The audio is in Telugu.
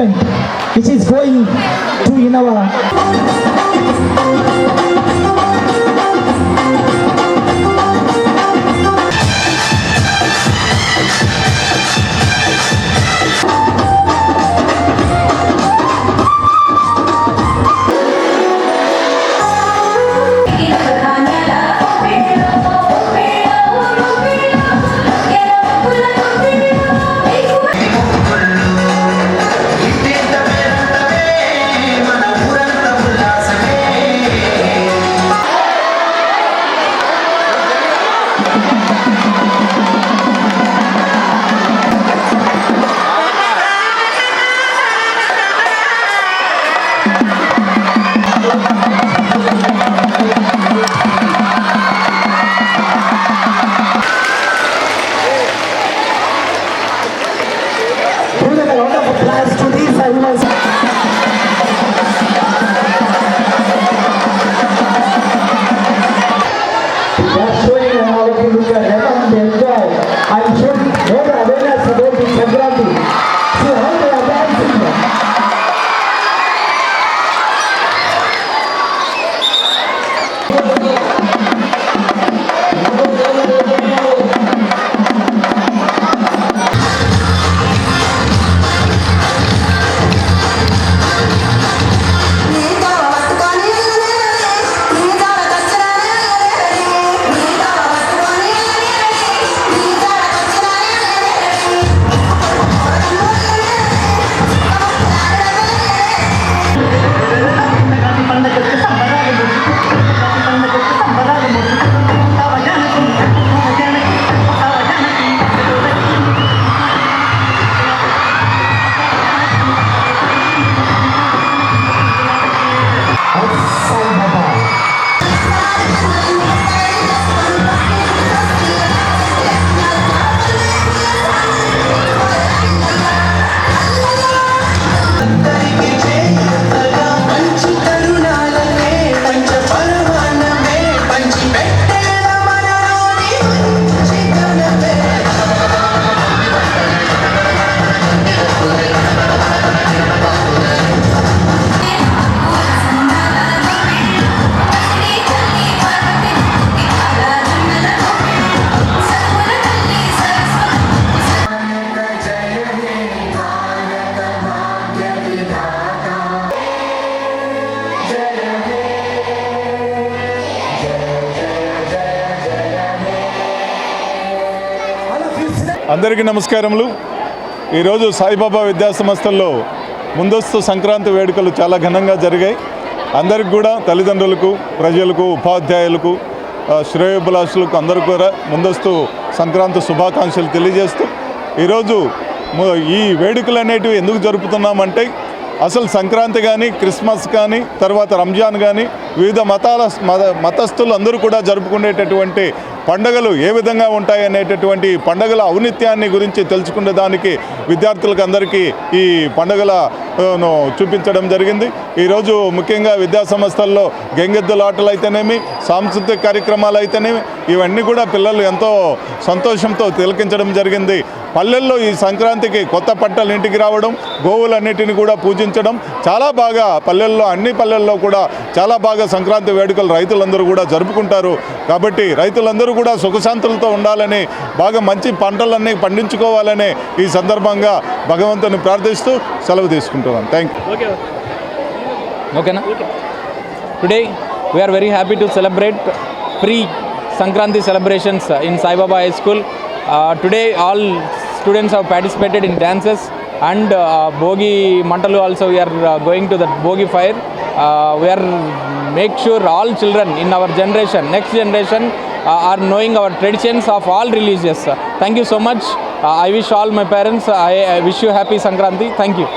event which is going to in our అందరికీ నమస్కారములు. ఈరోజు సాయిబాబా విద్యాసంస్థల్లో ముందస్తు సంక్రాంతి వేడుకలు చాలా ఘనంగా జరిగాయి. అందరికి కూడా తల్లిదండ్రులకు, ప్రజలకు, ఉపాధ్యాయులకు, శ్రేయోభిలాషులకు అందరికీ కూడా ముందస్తు సంక్రాంతి శుభాకాంక్షలు తెలియజేస్తూ ఈరోజు ఈ వేడుకలు అనేటివి ఎందుకు జరుపుతున్నామంటే అసలు సంక్రాంతి కానీ, క్రిస్మస్ కానీ, తర్వాత రంజాన్ కానీ వివిధ మతస్థులు అందరూ కూడా జరుపుకునేటటువంటి పండుగలు ఏ విధంగా ఉంటాయి అనేటటువంటి పండుగల ఔన్నత్యాన్ని గురించి తెలుసుకునే దానికి విద్యార్థులకు అందరికీ ఈ పండుగలను చూపించడం జరిగింది. ఈరోజు ముఖ్యంగా విద్యా సంస్థల్లో గంగెద్దులాటలు అయితేనేమి, సాంస్కృతిక కార్యక్రమాలు అయితేనేమి ఇవన్నీ కూడా పిల్లలు ఎంతో సంతోషంతో తిలకించడం జరిగింది. పల్లెల్లో ఈ సంక్రాంతికి కొత్త పట్టలు ఇంటికి రావడం, గోవులన్నిటిని కూడా పూజించడం చాలా బాగా పల్లెల్లో, అన్ని పల్లెల్లో కూడా చాలా బాగా సంక్రాంతి వేడుకలు రైతులందరూ కూడా జరుపుకుంటారు. కాబట్టి రైతులందరూ కూడా సుఖశాంతులతో ఉండాలని, బాగా మంచి పంటలన్నీ పండించుకోవాలని ఈ సందర్భంగా భగవంతుని ప్రార్థిస్తూ సెలవు తీసుకుంటున్నాను. Thank you. ఓకేనా? Today we are very happy to celebrate pre Sankranti celebrations in Sai Baba High School. Today all students have participated in dances and Bogi Mantalu also we are going to the Bogi fire. We are make sure all children in our generation, next generation are knowing our traditions of all religions. Thank you so much. I wish all my parents, I wish you happy Sankranti. Thank you.